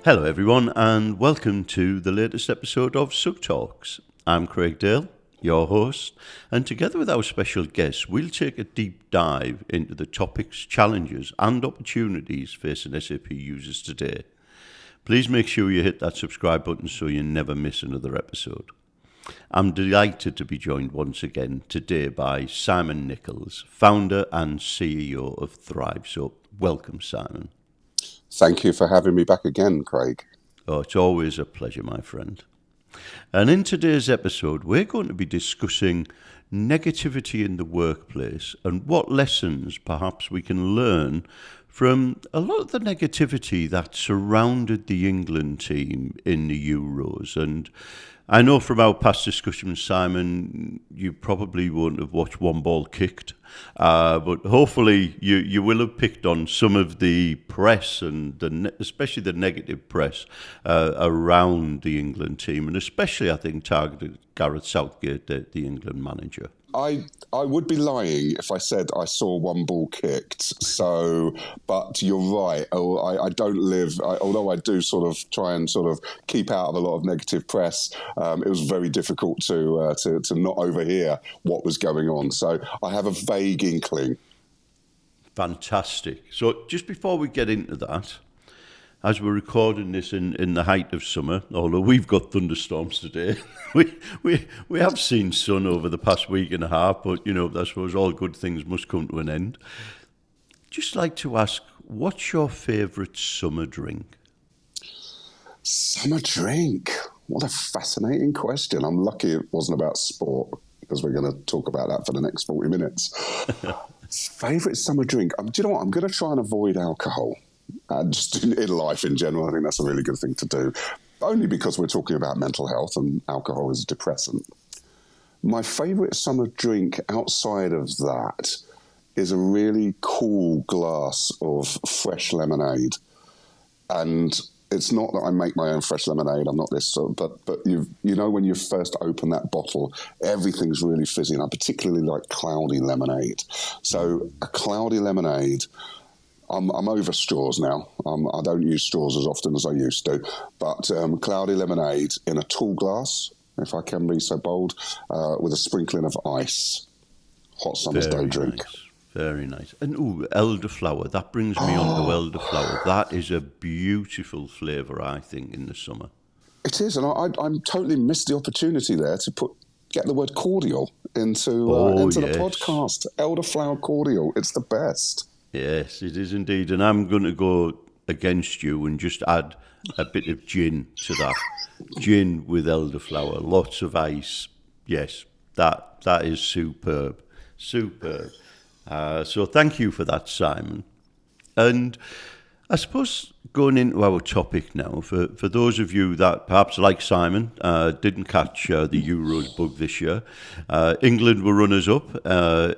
Hello everyone and welcome to the latest episode of SUGTalks. I'm Craig Dale, your host, and together with our special guest we'll take a deep dive into the topics, challenges and opportunities facing SAP users today. Please make sure you hit that subscribe button so you never miss another episode. I'm delighted to be joined once again today by Simon Nichols, founder and CEO of Thrive. So welcome, Simon. Thank you for having me back again, Craig. Oh, it's always a pleasure, my friend. And in today's episode, we're going to be discussing negativity in the workplace and what lessons perhaps we can learn from a lot of the negativity that surrounded the England team in the Euros. And I know from our past discussions, Simon, you probably won't have watched One Ball Kicked, but hopefully you will have picked on some of the press and especially the negative press around the England team, and especially I think targeted Gareth Southgate, the England manager. I would be lying if I said I saw One Ball Kicked. So, but you're right. I don't live. Although I do sort of try and sort of keep out of a lot of negative press. It was very difficult to not overhear what was going on. So I have a vague inkling. Fantastic. So just before we get into that, as we're recording this in the height of summer, although we've got thunderstorms today, we have seen sun over the past week and a half, but, you know, I suppose all good things must come to an end. Just like to ask, what's your favourite summer drink? Summer drink? What a fascinating question. I'm lucky it wasn't about sport, because we're going to talk about that for the next 40 minutes. Favourite summer drink? Do you know what? I'm going to try and avoid alcohol. Just in life in general, I think that's a really good thing to do. Only because we're talking about mental health and alcohol is a depressant. My favourite summer drink outside of that is a really cool glass of fresh lemonade. And it's not that I make my own fresh lemonade. I'm not this sort of, but you know when you first open that bottle, everything's really fizzy. And I particularly like cloudy lemonade. So a cloudy lemonade. I'm over straws now. I don't use straws as often as I used to. But cloudy lemonade in a tall glass, if I can be so bold, with a sprinkling of ice. Hot summer's day drink. Nice. Very nice. And elderflower. That brings me on to elderflower. That is a beautiful flavour, I think, in the summer. It is, and I'm totally missed the opportunity there to get the word cordial into the podcast. Elderflower cordial. It's the best. Yes, it is indeed. And I'm going to go against you and just add a bit of gin to that. Gin with elderflower, lots of ice. Yes, that is superb. Superb. So thank you for that, Simon. And I suppose going into our topic now, for those of you that perhaps like Simon didn't catch the Euros bug this year, England were runners-up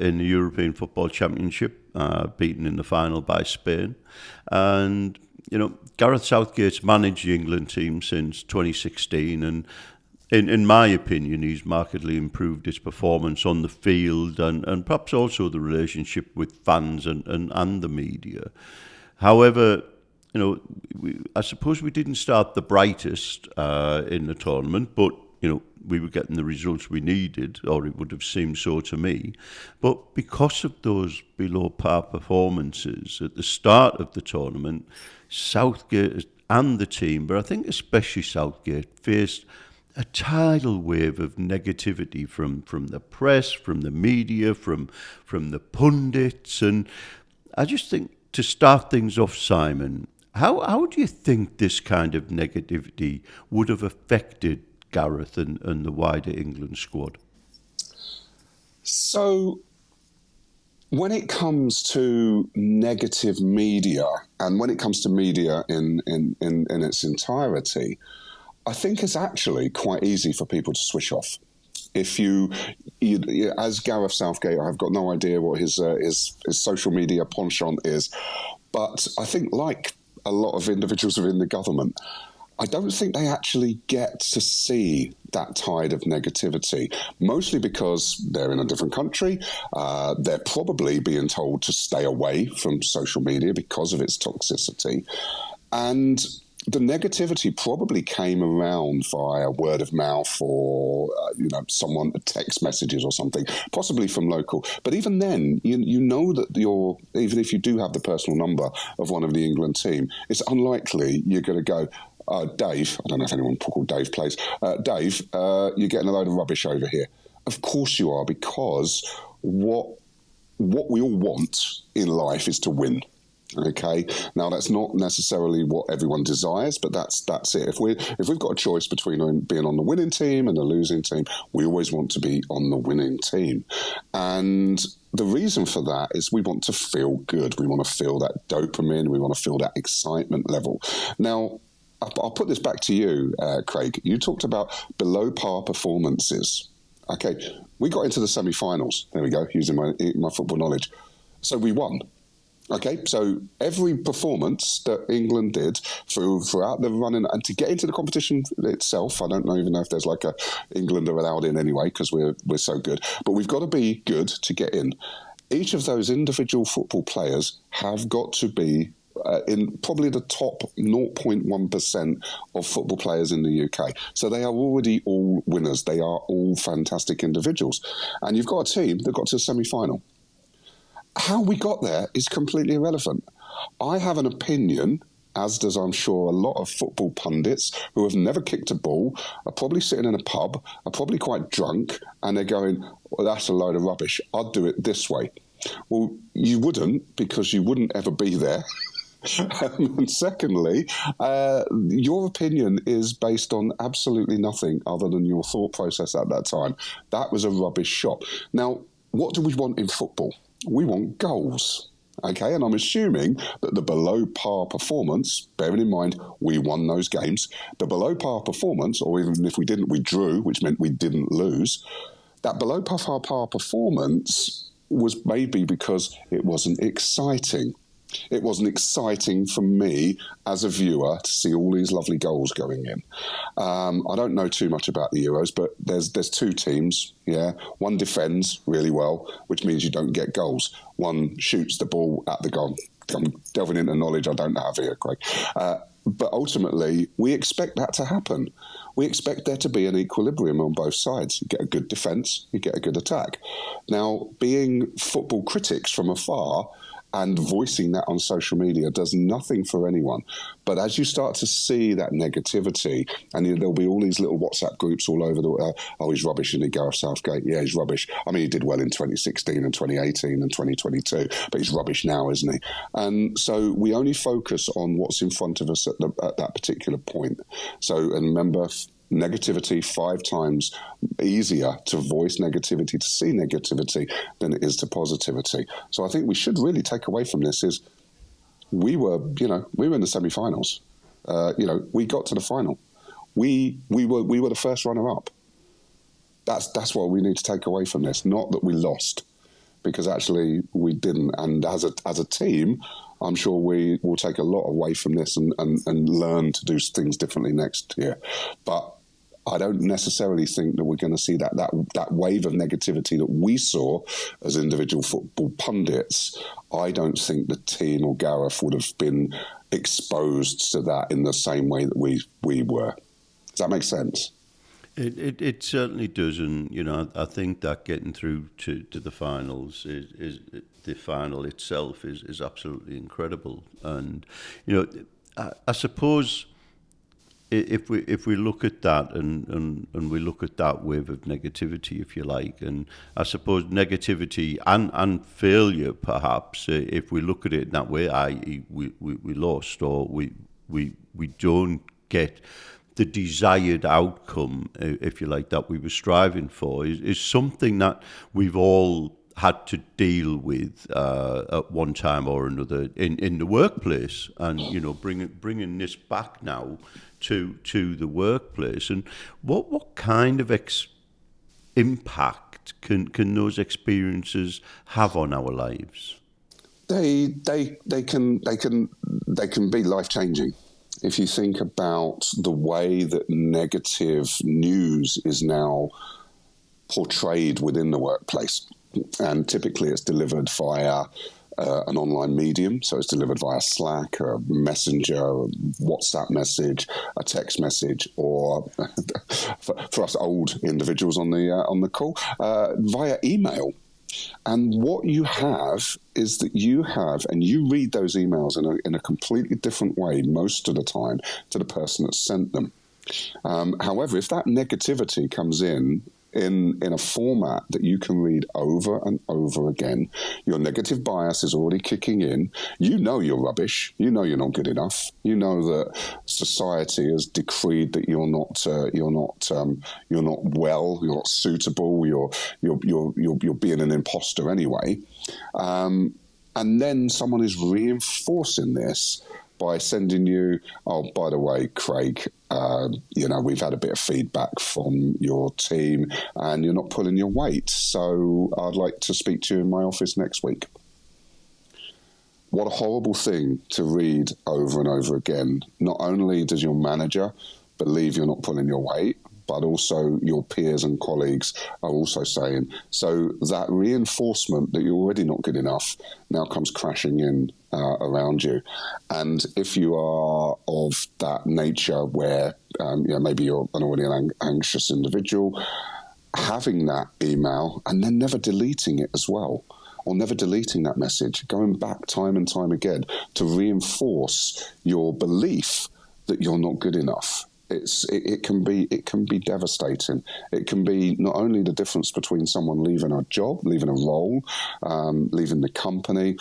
in the European Football Championship, beaten in the final by Spain. And, you know, Gareth Southgate's managed the England team since 2016, and in my opinion, he's markedly improved his performance on the field and perhaps also the relationship with fans and the media. However, you know, I suppose we didn't start the brightest in the tournament, but, you know, we were getting the results we needed, or it would have seemed so to me. But because of those below-par performances at the start of the tournament, Southgate and the team, but I think especially Southgate, faced a tidal wave of negativity from the press, from the media, from the pundits. And I just think, to start things off, Simon, how do you think this kind of negativity would have affected Gareth and the wider England squad? So when it comes to negative media, and when it comes to media in its entirety, I think it's actually quite easy for people to switch off. If you, as Gareth Southgate, I've got no idea what his social media penchant is, but I think, like a lot of individuals within the government, I don't think they actually get to see that tide of negativity, mostly because they're in a different country. They're probably being told to stay away from social media because of its toxicity. And the negativity probably came around via word of mouth or someone text messages or something, possibly from local. But even then, you know that even if you do have the personal number of one of the England team, it's unlikely you're going to go, Dave, I don't know if anyone called Dave plays, Dave, you're getting a load of rubbish over here. Of course you are, because what we all want in life is to win. Okay, now that's not necessarily what everyone desires, but that's it. If we've got a choice between being on the winning team and the losing team, we always want to be on the winning team. And the reason for that is we want to feel good. We want to feel that dopamine. We want to feel that excitement level. Now, I'll put this back to you, Craig. You talked about below par performances. Okay, we got into the semi-finals. There we go, using my football knowledge. So we won. Okay, so every performance that England did throughout the running, and to get into the competition itself, I don't even know if there's like England are allowed in anyway because we're so good, but we've got to be good to get in. Each of those individual football players have got to be in probably the top 0.1% of football players in the UK. So they are already all winners. They are all fantastic individuals. And you've got a team that got to the semi-final. How we got there is completely irrelevant. I have an opinion, as does I'm sure a lot of football pundits who have never kicked a ball, are probably sitting in a pub, are probably quite drunk, and they're going, well, that's a load of rubbish. I'd do it this way. Well, you wouldn't, because you wouldn't ever be there. And secondly, your opinion is based on absolutely nothing other than your thought process at that time. That was a rubbish shot. Now, what do we want in football? We want goals, okay? And I'm assuming that the below par performance, bearing in mind we won those games, the below par performance, or even if we didn't, we drew, which meant we didn't lose, that below par performance was maybe because it wasn't exciting. It wasn't exciting for me as a viewer to see all these lovely goals going in. I don't know too much about the Euros, but there's two teams, yeah. One defends really well, which means you don't get goals. One shoots the ball at the goal. I'm delving into knowledge I don't have here, Craig. But ultimately, we expect that to happen. We expect there to be an equilibrium on both sides. You get a good defence, you get a good attack. Now, being football critics from afar, and voicing that on social media does nothing for anyone. But as you start to see that negativity, and there'll be all these little WhatsApp groups all over he's rubbish, and Gareth Southgate, yeah, he's rubbish. I mean, he did well in 2016 and 2018 and 2022, but he's rubbish now, isn't he? And so we only focus on what's in front of us at that particular point. So, and remember, negativity 5 times easier to voice negativity, to see negativity, than it is to positivity. So I think we should really take away from this is we were in the semi-finals. We got to the final. We were the first runner-up. That's what we need to take away from this. Not that we lost, because actually we didn't. And as a team, I'm sure we will take a lot away from this and learn to do things differently next year. But I don't necessarily think that we're going to see that wave of negativity that we saw as individual football pundits. I don't think the team or Gareth would have been exposed to that in the same way that we were. Does that make sense? It certainly does, and I think that getting through to the finals is the final itself is absolutely incredible, and I suppose if we look at that and we look at that wave of negativity, if you like, and I suppose negativity and failure, perhaps, if we look at it in that way, i.e. we lost, or we don't get the desired outcome, if you like, that we were striving for, is something that we've all had to deal with at one time or another in the workplace, and bringing this back now to the workplace. And what kind of impact can those experiences have on our lives? They can be life-changing. If you think about the way that negative news is now portrayed within the workplace, and typically it's delivered via an online medium, so it's delivered via Slack, a messenger, a WhatsApp message, a text message, or for us old individuals on the call, via email. And what you have is that you read those emails in a completely different way most of the time to the person that sent them. However, if that negativity comes in a format that you can read over and over again, your negative bias is already kicking in. You know you're rubbish. You know you're not good enough. You know that society has decreed that you're not well. You're not suitable. You're being an imposter anyway. And then someone is reinforcing this by sending you, oh, by the way, Craig, we've had a bit of feedback from your team and you're not pulling your weight, so I'd like to speak to you in my office next week. What a horrible thing to read over and over again. Not only does your manager believe you're not pulling your weight, but also your peers and colleagues are also saying. So that reinforcement that you're already not good enough now comes crashing in around you. And if you are of that nature where maybe you're an already anxious individual, having that email and then never deleting it as well, or never deleting that message, going back time and time again to reinforce your belief that you're not good enough. It can be devastating. It can be not only the difference between someone leaving a job, leaving a role, leaving the company,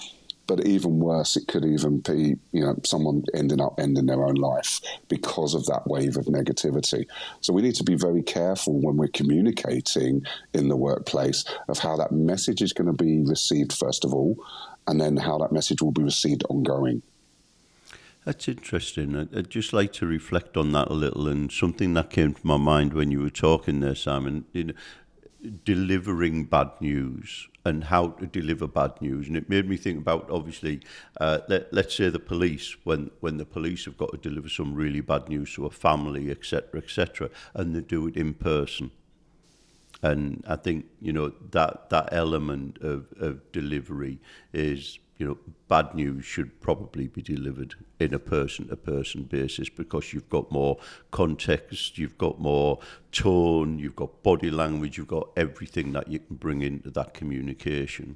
but even worse, it could even be someone ending their own life because of that wave of negativity. So we need to be very careful when we're communicating in the workplace of how that message is going to be received first of all, and then how that message will be received ongoing. That's interesting. I'd just like to reflect on that a little, and something that came to my mind when you were talking there, Simon, delivering bad news and how to deliver bad news. And it made me think about, obviously, let's say the police, when the police have got to deliver some really bad news to a family, etc., and they do it in person. And I think, that element of delivery is, bad news should probably be delivered in a person-to-person basis, because you've got more context, you've got more tone, you've got body language, you've got everything that you can bring into that communication.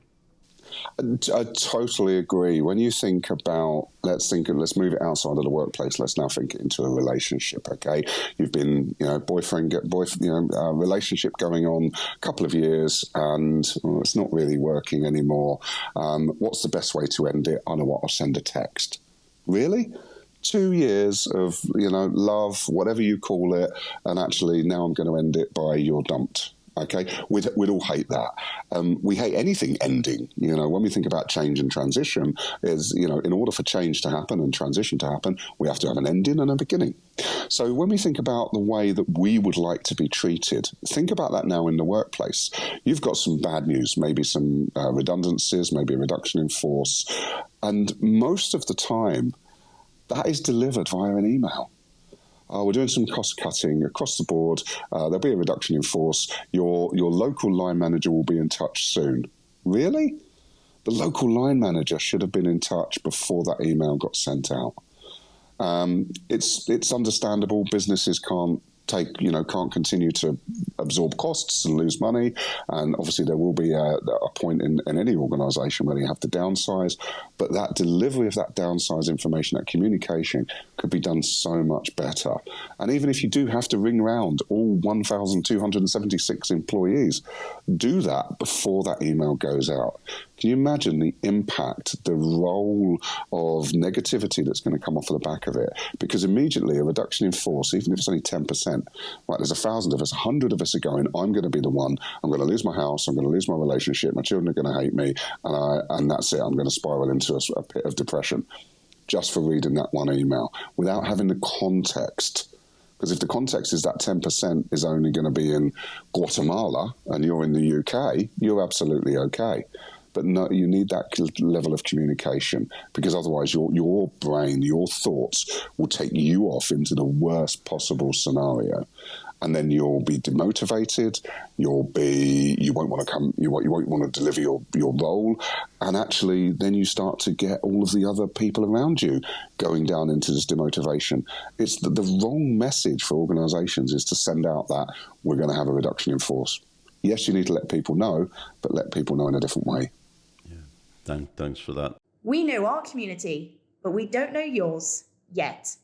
I totally agree. When you think about, let's move it outside of the workplace. Let's now think it into a relationship. Okay, you've been, relationship going on a couple of years, and it's not really working anymore. What's the best way to end it? I know what. I'll send a text. Really? 2 years of love, whatever you call it, and actually now I'm going to end it by you're dumped. Okay, we'd all hate that. We hate anything ending. When we think about change and transition, in order for change to happen and transition to happen, we have to have an ending and a beginning. So when we think about the way that we would like to be treated, think about that now in the workplace. You've got some bad news, maybe some redundancies, maybe a reduction in force, and most of the time, that is delivered via an email. We're doing some cost cutting across the board. There'll be a reduction in force. Your local line manager will be in touch soon. Really? The local line manager should have been in touch before that email got sent out. It's understandable. Businesses can't continue to absorb costs and lose money. And obviously there will be a point in any organisation where you have to downsize. But that delivery of that downsized information, that communication, could be done so much better. And even if you do have to ring round all 1,276 employees, do that before that email goes out. Can you imagine the impact, the role of negativity that's going to come off of the back of it? Because immediately a reduction in force, even if it's only 10%, right, there's 1,000 of us, 100 of us are going, I'm going to be the one, I'm going to lose my house, I'm going to lose my relationship, my children are going to hate me, and that's it, I'm going to spiral into a pit of depression just for reading that one email without having the context. Because if the context is that 10% is only going to be in Guatemala and you're in the UK, you're absolutely okay. But no, you need that level of communication, because otherwise your brain, your thoughts will take you off into the worst possible scenario. and then you'll be demotivated. You won't want to come. You won't want to deliver your role, and actually, then you start to get all of the other people around you going down into this demotivation. It's the wrong message for organisations is to send out that we're going to have a reduction in force. Yes, you need to let people know, but let people know in a different way. Yeah, thanks for that. We know our community, but we don't know yours yet.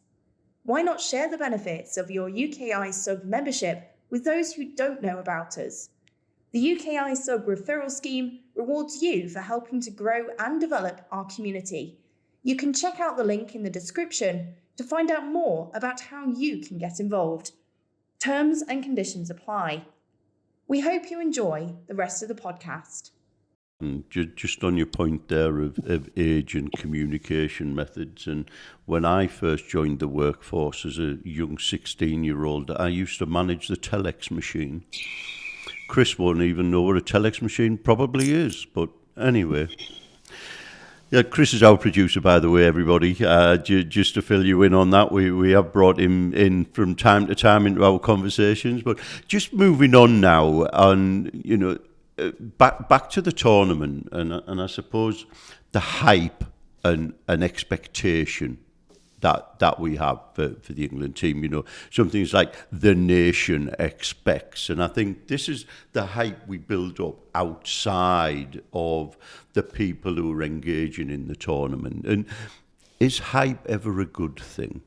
Why not share the benefits of your UK&I Sub membership with those who don't know about us? The UK&I Sub referral scheme rewards you for helping to grow and develop our community. You can check out the link in the description to find out more about how you can get involved. Terms and conditions apply. We hope you enjoy the rest of the podcast. Just on your point there of age and communication methods, and when I first joined the workforce as a young 16-year-old, I used to manage the telex machine. Chris won't even know what a telex machine probably is, but anyway. Yeah, Chris is our producer, by the way, everybody. Just to fill you in on that, we have brought him in from time to time into our conversations. But just moving on now, back to the tournament, and I suppose the hype and expectation that we have for the England team. Some things like the nation expects, and I think this is the hype we build up outside of the people who are engaging in the tournament. And is hype ever a good thing?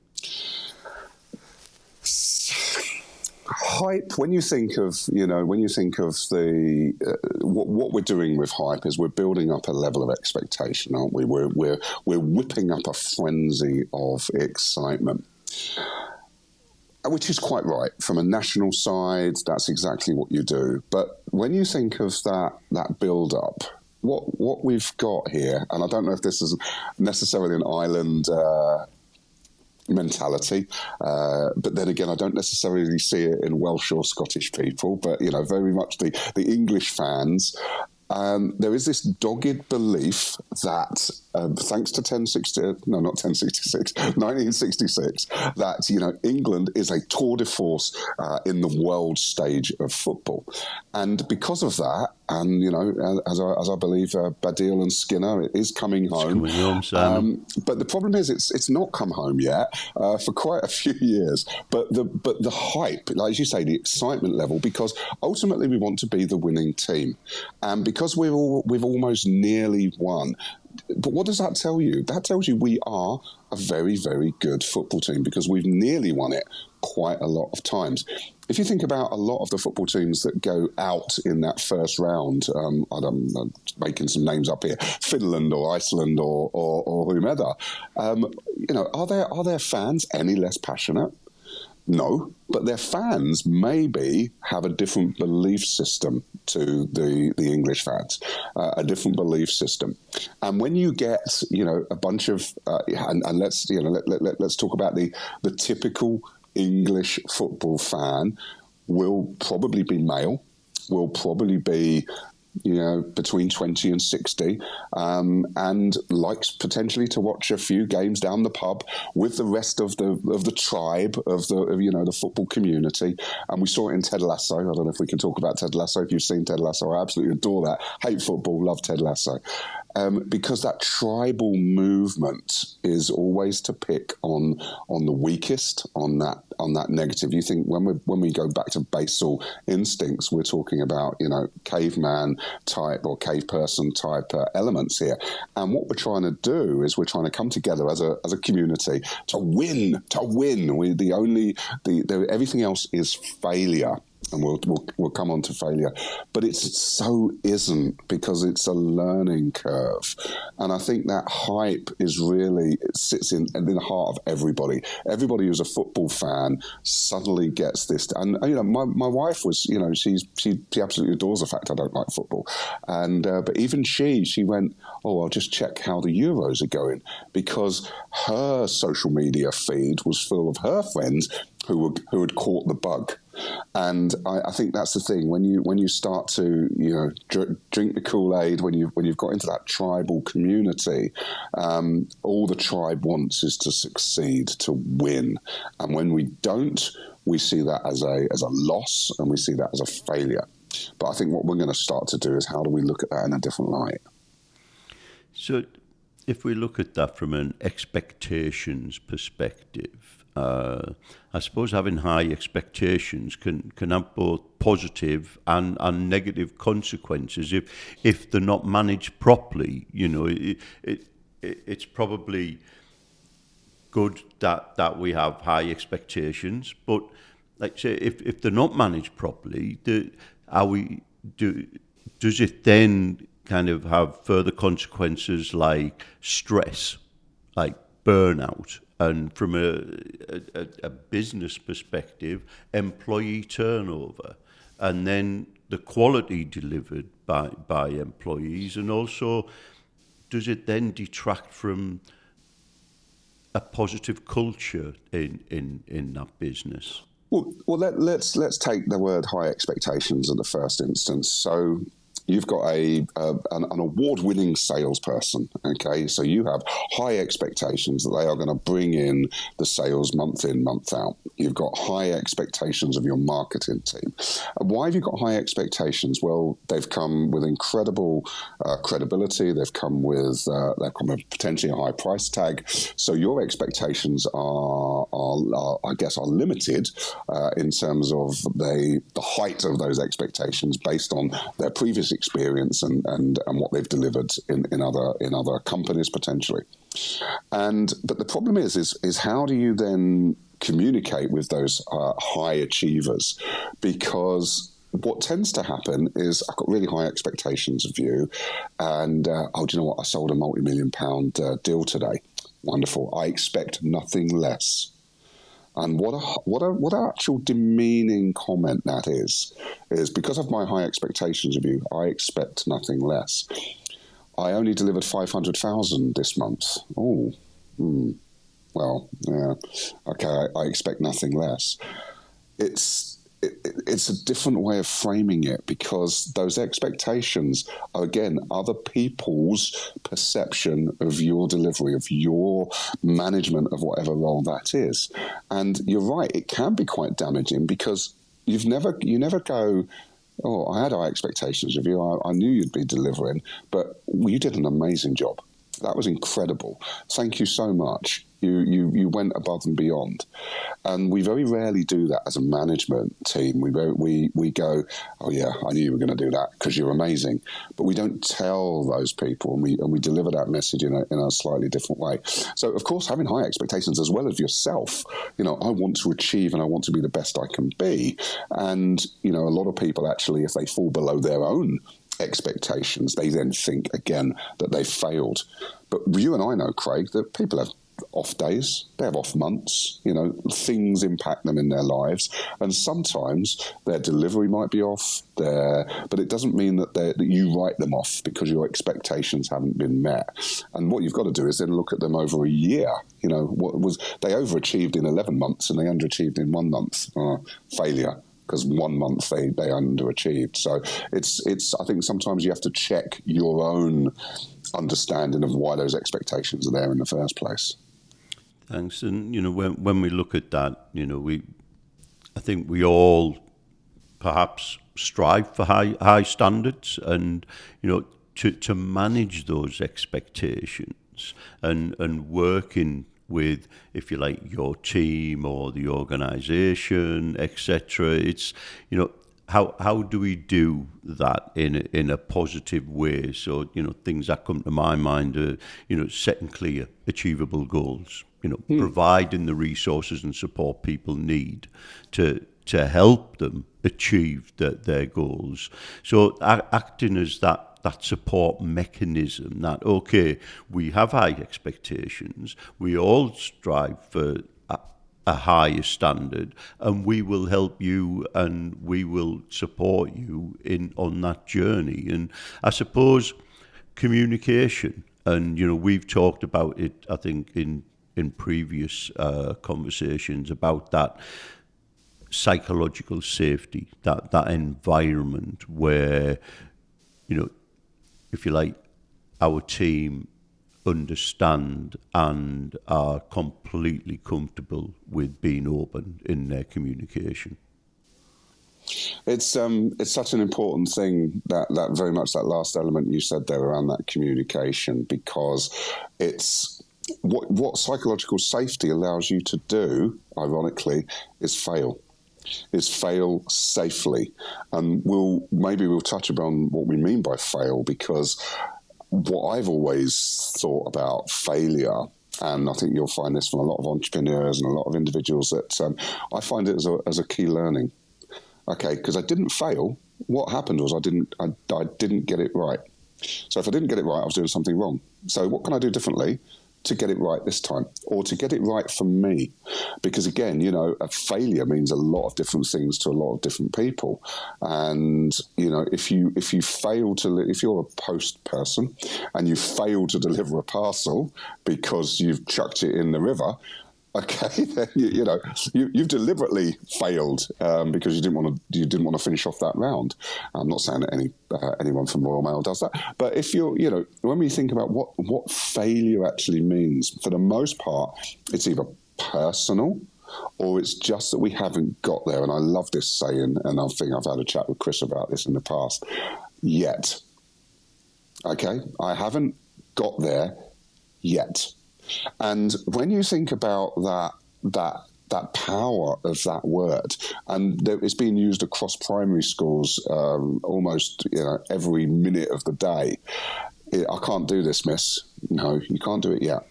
Hype. When you think of the what we're doing with hype is we're building up a level of expectation, aren't we? We're whipping up a frenzy of excitement, which is quite right. From a national side, that's exactly what you do. But when you think of that build up, what we've got here, and I don't know if this is necessarily an island mentality, but then again, I don't necessarily see it in Welsh or Scottish people, but very much the English fans. There is this dogged belief that thanks to 1966, that England is a tour de force in the world stage of football, and because of that, and as I believe Baddiel and Skinner, it is coming home. It's coming home, but the problem is, it's not come home yet for quite a few years. But the hype, like as you say, the excitement level, because ultimately we want to be the winning team, and because we've almost nearly won. But what does that tell you? That tells you we are a very, very good football team because we've nearly won it quite a lot of times. If you think about a lot of the football teams that go out in that first round, I'm making some names up here, Finland or Iceland or whomever, are their fans any less passionate? No, but their fans maybe have a different belief system to the English fans, a different belief system. And when you get, a bunch of, and let's talk about the typical English football fan will probably be male, will probably be between 20 and 60, and likes potentially to watch a few games down the pub with the rest of the tribe of the football community. And we saw it in Ted Lasso. I don't know if we can talk about Ted Lasso. If you've seen Ted Lasso, I absolutely adore that. Hate football, love Ted Lasso. Because that tribal movement is always to pick on the weakest, on that negative. You think when we go back to basal instincts, we're talking about caveman type or cave person type elements here. And what we're trying to do is we're trying to come together as a community to win. Everything else is failure. And we'll come on to failure, but it so isn't, because it's a learning curve, and I think that hype is really, it sits in the heart of everybody. Everybody who's a football fan suddenly gets this, and my wife was, she absolutely adores the fact I don't like football, and but even she went, I'll just check how the Euros are going, because her social media feed was full of her friends who had caught the bug. And I think that's the thing, when you start to drink the Kool-Aid, when you've got into that tribal community, all the tribe wants is to succeed, to win, and when we don't, we see that as a loss, and we see that as a failure. But I think what we're going to start to do is, how do we look at that in a different light? So if we look at that from an expectations perspective, I suppose having high expectations can have both positive and negative consequences if they're not managed properly. You know, it's probably good that we have high expectations, but like say if they're not managed properly, does it then kind of have further consequences like stress, like burnout, and from a business perspective, employee turnover, and then the quality delivered by employees, and also does it then detract from a positive culture in that business? Well, let's take the word high expectations in the first instance. So you've got an award-winning salesperson, okay? So you have high expectations that they are going to bring in the sales month in, month out. You've got high expectations of your marketing team. And why have you got high expectations? Well, they've come with incredible credibility. They've come with potentially a high price tag. So your expectations are limited in terms of the height of those expectations based on their previous experience and what they've delivered in other companies potentially. But the problem is how do you then communicate with those high achievers? Because what tends to happen is, I've got really high expectations of you, and do you know what? I sold a multi-million-pound deal today. Wonderful. I expect nothing less. And what a actual demeaning comment that is because of my high expectations of you, I expect nothing less. I only delivered 500,000 this month. Oh, well, yeah, okay, I expect nothing less. It's a different way of framing it, because those expectations are, again, other people's perception of your delivery, of your management of whatever role that is. And you're right, it can be quite damaging, because you never go, oh, I had high expectations of you, I knew you'd be delivering, but you did an amazing job. That was incredible. Thank you so much. You went above and beyond. And we very rarely do that as a management team. We go, oh yeah, I knew you were going to do that because you're amazing. But we don't tell those people, and we deliver that message in a slightly different way. So of course, having high expectations as well as yourself, I want to achieve and I want to be the best I can be. And a lot of people actually, if they fall below their own expectations, they then think again that they've failed. But you and I know, Craig, that people have off days, they have off months, things impact them in their lives, and sometimes their delivery might be off, but it doesn't mean that you write them off because your expectations haven't been met. And what you've got to do is then look at them over a year. What was they overachieved in 11 months and they underachieved in 1 month? Failure. Because 1 month they underachieved. So it's I think sometimes you have to check your own understanding of why those expectations are there in the first place. Thanks. And when we look at that, I think we all perhaps strive for high standards, and to manage those expectations and working with, if you like, your team or the organisation, etc. It's how do we do that in a positive way? So things that come to my mind are setting clear, achievable goals. Providing the resources and support people need to help them achieve their goals. So acting as that support mechanism, that, okay, we have high expectations, we all strive for a higher standard, and we will help you and we will support you on that journey. And I suppose communication, and we've talked about it, I think, in previous conversations about that psychological safety, that environment where, if you like, our team understand and are completely comfortable with being open in their communication. It's such an important thing, that very much that last element you said there around that communication, because it's what psychological safety allows you to do, ironically, is fail. Is fail safely. And we'll touch upon what we mean by fail, because what I've always thought about failure, and I think you'll find this from a lot of entrepreneurs and a lot of individuals, that I find it as a key learning. Okay, because I didn't fail. What happened was I didn't get it right. So if I didn't get it right, I was doing something wrong. So what can I do differently to get it right this time, or to get it right for me? Because again, a failure means a lot of different things to a lot of different people. And if you fail to, if you're a post person and you fail to deliver a parcel because you've chucked it in the river, okay, then you've deliberately failed because you didn't want to finish off that round. I'm not saying that anyone from Royal Mail does that, but if when we think about what failure actually means, for the most part, it's either personal or it's just that we haven't got there. And I love this saying, and I think I've had a chat with Chris about this in the past. Yet, okay, I haven't got there yet. And when you think about that power of that word, and it's being used across primary schools almost every minute of the day. I can't do this, miss. No, you can't do it yet.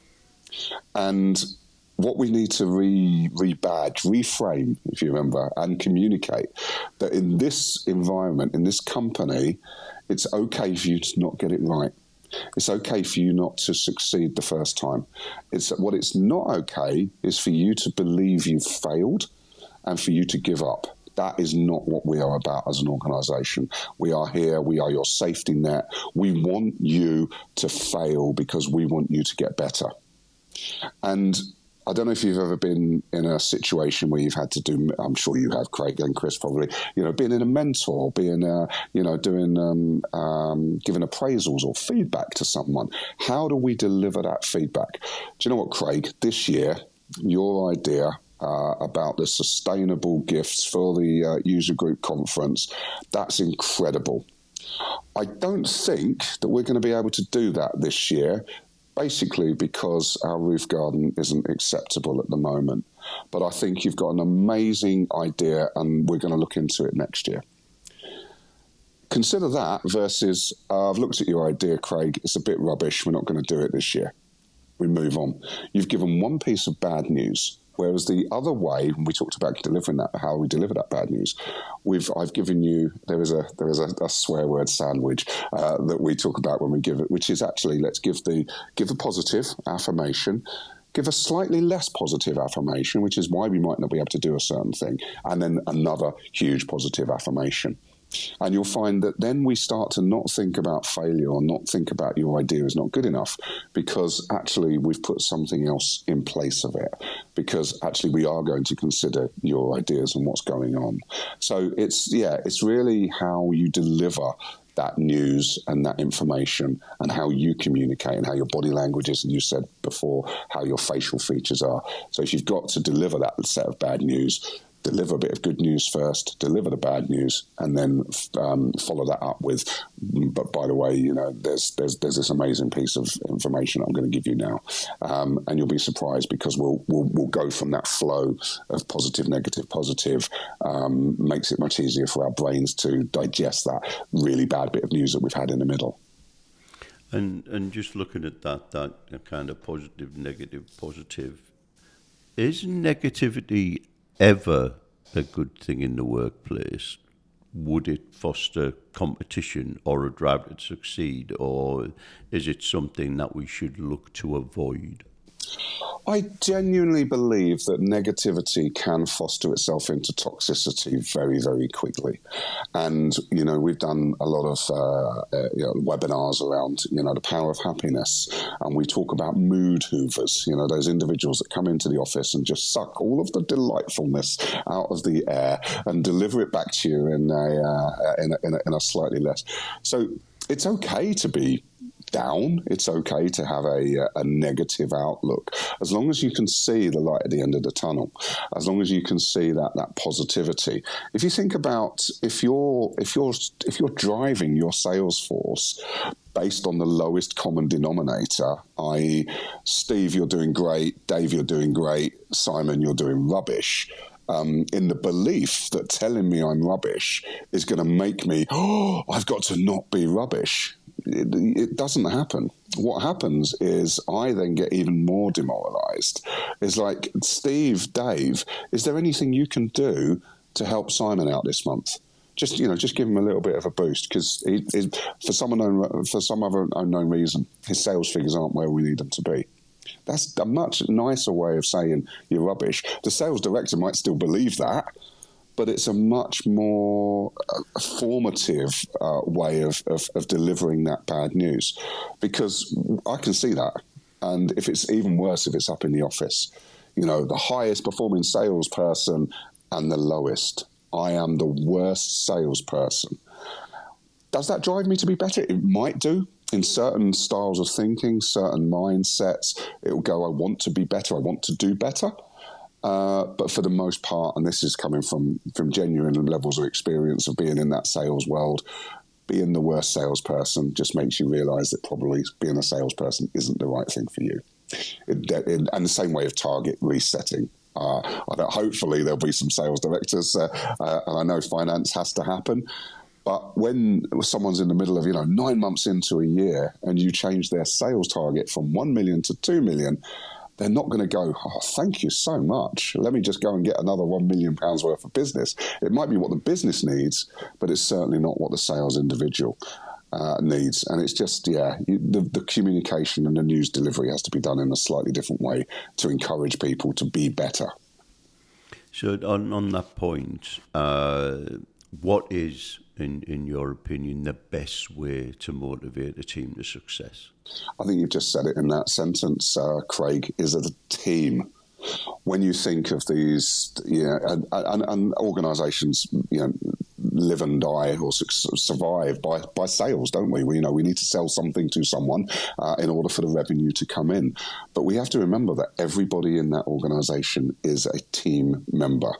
And what we need to rebadge, reframe, if you remember, and communicate that in this environment, in this company, it's okay for you to not get it right. It's okay for you not to succeed the first time. What it's not okay is for you to believe you've failed and for you to give up. That is not what we are about as an organisation. We are here. We are your safety net. We want you to fail because we want you to get better. And I don't know if you've ever been in a situation where you've had to do, I'm sure you have, Craig and Chris probably, being in a mentor, giving appraisals or feedback to someone. How do we deliver that feedback? Do you know what, Craig? This year, your idea about the sustainable gifts for the user group conference, that's incredible. I don't think that we're going to be able to do that this year, basically because our roof garden isn't acceptable at the moment. But I think you've got an amazing idea and we're going to look into it next year. Consider that versus, I've looked at your idea, Craig, it's a bit rubbish, we're not going to do it this year. We move on. You've given one piece of bad news, whereas the other way, when we talked about delivering that, how we deliver that bad news, I've given you, there is a swear word sandwich that we talk about when we give it, which is actually, let's give a positive affirmation, give a slightly less positive affirmation, which is why we might not be able to do a certain thing, and then another huge positive affirmation. And you'll find that then we start to not think about failure or not think about your idea is not good enough, because actually we've put something else in place of it, because actually we are going to consider your ideas and what's going on. So it's really how you deliver that news and that information and how you communicate and how your body language is, and you said before how your facial features are. So if you've got to deliver that set of bad news, deliver a bit of good news first, deliver the bad news, and then follow that up with, but by the way, there's this amazing piece of information I'm going to give you now, and you'll be surprised because we'll go from that flow of positive, negative, positive, makes it much easier for our brains to digest that really bad bit of news that we've had in the middle. And just looking at that kind of positive, negative, positive, is negativity ever a good thing in the workplace? Would it foster competition or a drive to succeed, or is it something that we should look to avoid? I genuinely believe that negativity can foster itself into toxicity very, very quickly. And, we've done a lot of webinars around, the power of happiness. And we talk about mood hoovers, those individuals that come into the office and just suck all of the delightfulness out of the air and deliver it back to you in a slightly less. So it's okay to be down. It's okay to have a negative outlook, as long as you can see the light at the end of the tunnel, as long as you can see that positivity. If you think about if you're driving your sales force based on the lowest common denominator, i.e., Steve, you're doing great, Dave, you're doing great, Simon, you're doing rubbish, in the belief that telling me I'm rubbish is going to make me, I've got to not be rubbish. It doesn't happen. What happens is I then get even more demoralised. It's like, Steve, Dave, is there anything you can do to help Simon out this month? Just give him a little bit of a boost, because for some other unknown reason, his sales figures aren't where we need them to be. That's a much nicer way of saying you're rubbish. The sales director might still believe that, but it's a much more formative way of delivering that bad news, because I can see that. And if it's even worse, if it's up in the office, the highest performing salesperson and the lowest. I am the worst salesperson. Does that drive me to be better? It might do. In certain styles of thinking, certain mindsets, it'll go, I want to be better, I want to do better. But for the most part, and this is coming from genuine levels of experience of being in that sales world, being the worst salesperson just makes you realise that probably being a salesperson isn't the right thing for you. And the same way of target resetting. Hopefully there'll be some sales directors, and I know finance has to happen. But when someone's in the middle of 9 months into a year and you change their sales target from 1 million to 2 million, they're not going to go, thank you so much, let me just go and get another £1 million worth of business. It might be what the business needs, but it's certainly not what the sales individual needs. And it's just, the communication and the news delivery has to be done in a slightly different way to encourage people to be better. So on that point, what is, in your opinion, the best way to motivate a team to success? I think you've just said it in that sentence, Craig, is a team. When you think of these, and organisations, live and die or survive by sales, don't we? We need to sell something to someone in order for the revenue to come in. But we have to remember that everybody in that organisation is a team member.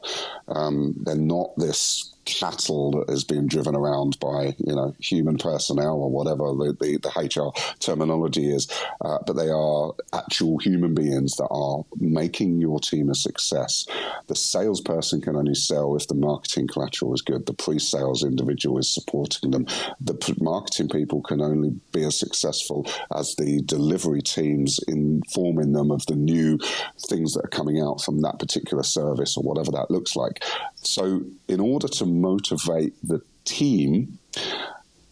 They're not this cattle that is being driven around by human personnel or whatever the HR terminology is, but they are actual human beings that are making your team a success. The salesperson can only sell if the marketing collateral is good. The pre-sales individual is supporting them. The marketing people can only be as successful as the delivery teams informing them of the new things that are coming out from that particular service or whatever that looks like. So in order to motivate the team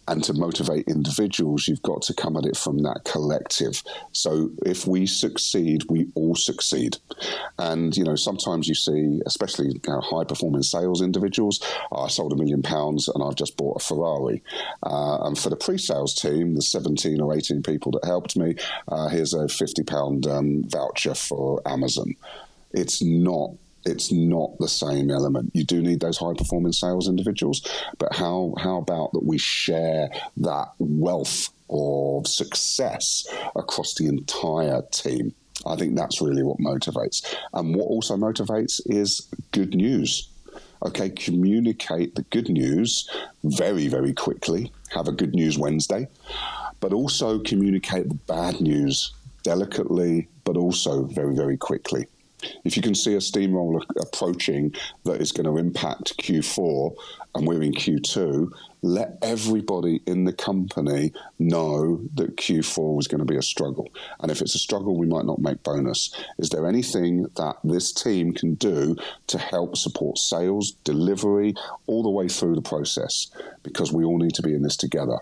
and to motivate individuals, you've got to come at it from that collective. So if we succeed, we all succeed. And, sometimes you see, especially high-performing sales individuals, I sold £1 million and I've just bought a Ferrari. And for the pre-sales team, the 17 or 18 people that helped me, here's a £50 voucher for Amazon. It's not the same element. You do need those high-performing sales individuals, but how about that we share that wealth of success across the entire team? I think that's really what motivates. And what also motivates is good news. Okay, communicate the good news very, very quickly. Have a Good News Wednesday, but also communicate the bad news delicately, but also very, very quickly. If you can see a steamroller approaching that is going to impact Q4 and we're in Q2, let everybody in the company know that Q4 was going to be a struggle. And if it's a struggle, we might not make bonus. Is there anything that this team can do to help support sales, delivery, all the way through the process? Because we all need to be in this together.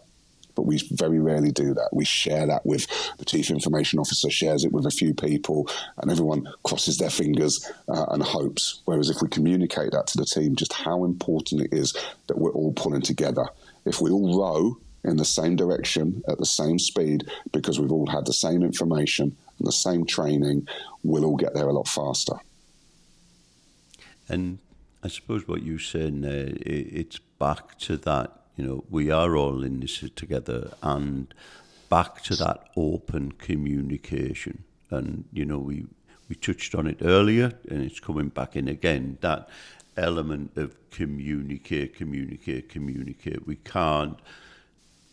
But we very rarely do that. We share that with the chief information officer, shares it with a few people, and everyone crosses their fingers and hopes. Whereas if we communicate that to the team, just how important it is that we're all pulling together. If we all row in the same direction at the same speed because we've all had the same information and the same training, we'll all get there a lot faster. And I suppose what you're saying there, it's back to that we are all in this together, and back to that open communication. And, we touched on it earlier, and it's coming back in again, that element of communicate. We can't,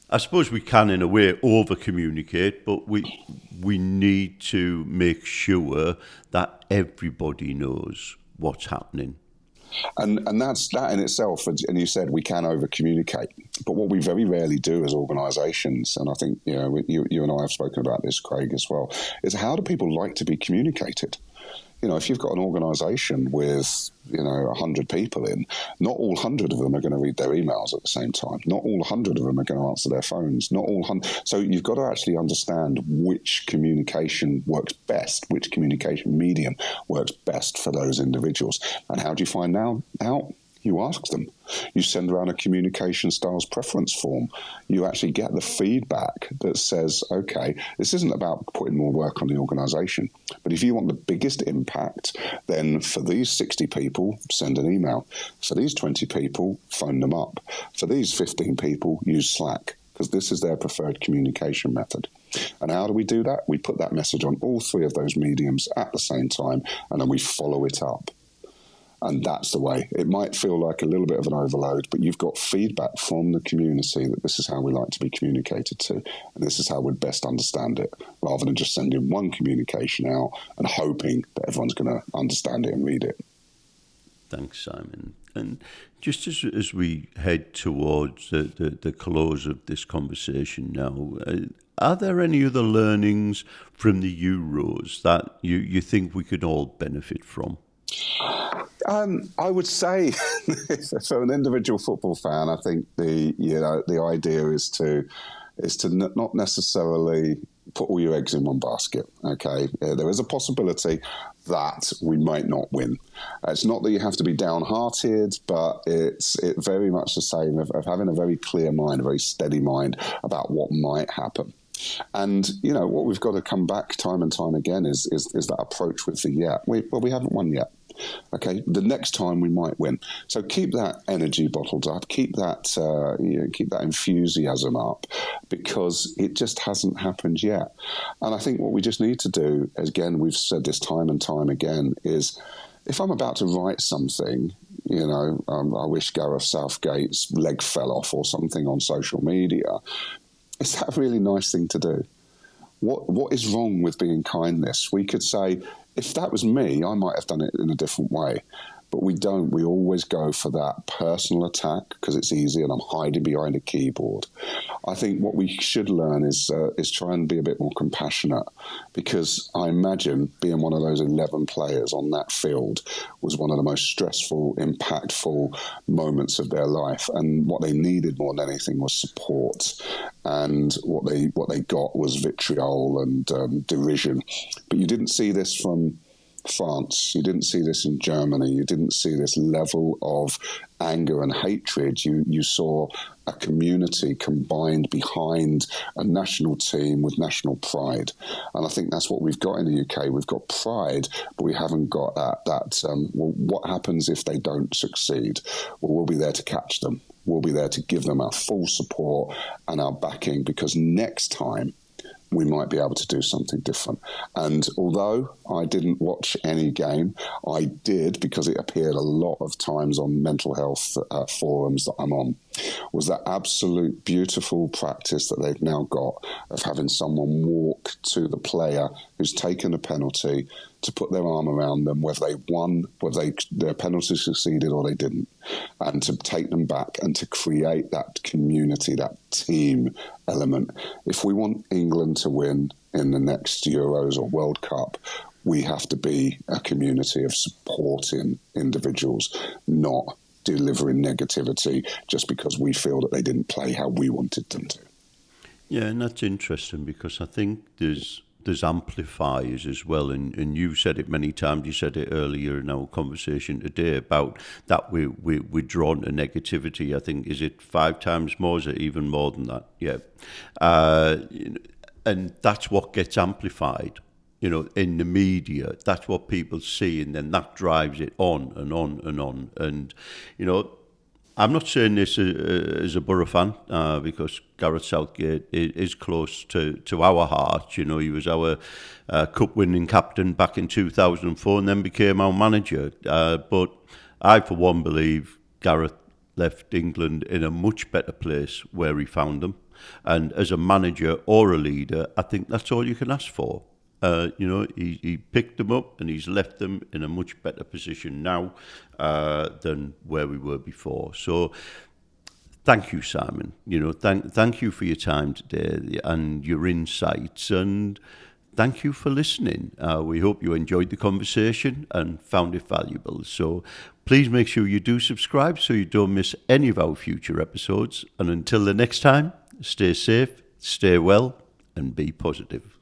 I suppose we can in a way over-communicate, but we need to make sure that everybody knows what's happening. And that's that in itself. And you said we can over communicate, but what we very rarely do as organisations, and I think you and I have spoken about this, Craig, as well, is how do people like to be communicated? If you've got an organisation with 100 people in, not all 100 of them are going to read their emails at the same time. Not all 100 of them are going to answer their phones. Not all 100. So you've got to actually understand which communication works best, which communication medium works best for those individuals. And how do you find out? You ask them. You send around a communication styles preference form. You actually get the feedback that says, okay, this isn't about putting more work on the organisation, but if you want the biggest impact, then for these 60 people, send an email. For these 20 people, phone them up. For these 15 people, use Slack, because this is their preferred communication method. And how do we do that? We put that message on all three of those mediums at the same time, and then we follow it up. And that's the way. It might feel like a little bit of an overload, but you've got feedback from the community that this is how we like to be communicated to, and this is how we'd best understand it, rather than just sending one communication out and hoping that everyone's going to understand it and read it. Thanks, Simon. And just as we head towards the close of this conversation now, are there any other learnings from the Euros that you think we could all benefit from? I would say, for an individual football fan, I think the idea is to not necessarily put all your eggs in one basket. Okay, there is a possibility that we might not win. It's not that you have to be downhearted, but it's very much the same of having a very clear mind, a very steady mind about what might happen. And what we've got to come back time and time again is that approach with the we haven't won yet. Okay, the next time we might win. So keep that energy bottled up, keep that enthusiasm up, because it just hasn't happened yet. And I think what we just need to do, again, we've said this time and time again, is if I'm about to write something, I wish Gareth Southgate's leg fell off or something on social media, is that a really nice thing to do? What is wrong with being kindness? We could say, if that was me, I might have done it in a different way. But we don't. We always go for that personal attack because it's easy and I'm hiding behind a keyboard. I think what we should learn is try and be a bit more compassionate, because I imagine being one of those 11 players on that field was one of the most stressful, impactful moments of their life. And what they needed more than anything was support. And what they got was vitriol and derision. But you didn't see this from France. You didn't see this in Germany. You didn't see this level of anger and hatred. You saw a community combined behind a national team with national pride. And I think that's what we've got in the UK. We've got pride, but we haven't got what happens if they don't succeed? Well, we'll be there to catch them. We'll be there to give them our full support and our backing, because next time we might be able to do something different. And although I didn't watch any game, I did, because it appeared a lot of times on mental health forums that I'm on, was that absolute beautiful practice that they've now got of having someone walk to the player who's taken a penalty to put their arm around them, whether they won, whether their penalty succeeded or they didn't, and to take them back and to create that community, that team element. If we want England to win in the next Euros or World Cup, we have to be a community of supporting individuals, not delivering negativity just because we feel that they didn't play how we wanted them to. Yeah, and that's interesting, because I think there's amplifiers as well, and you've said it many times. You said it earlier in our conversation today about that we're drawn to negativity. I think, is it 5 times more? Is it even more than that? Yeah. And that's what gets amplified, in the media. That's what people see, and then that drives it on and on and on. And, I'm not saying this as a Borough fan because Gareth Southgate is close to our hearts. You know, he was our cup-winning captain back in 2004 and then became our manager. But I, for one, believe Gareth left England in a much better place where he found them. And as a manager or a leader, I think that's all you can ask for. You know, he picked them up and he's left them in a much better position now than where we were before. So thank you, Simon. You know, thank you for your time today and your insights, and thank you for listening. We hope you enjoyed the conversation and found it valuable. So please make sure you do subscribe so you don't miss any of our future episodes. And until the next time, stay safe, stay well, and be positive.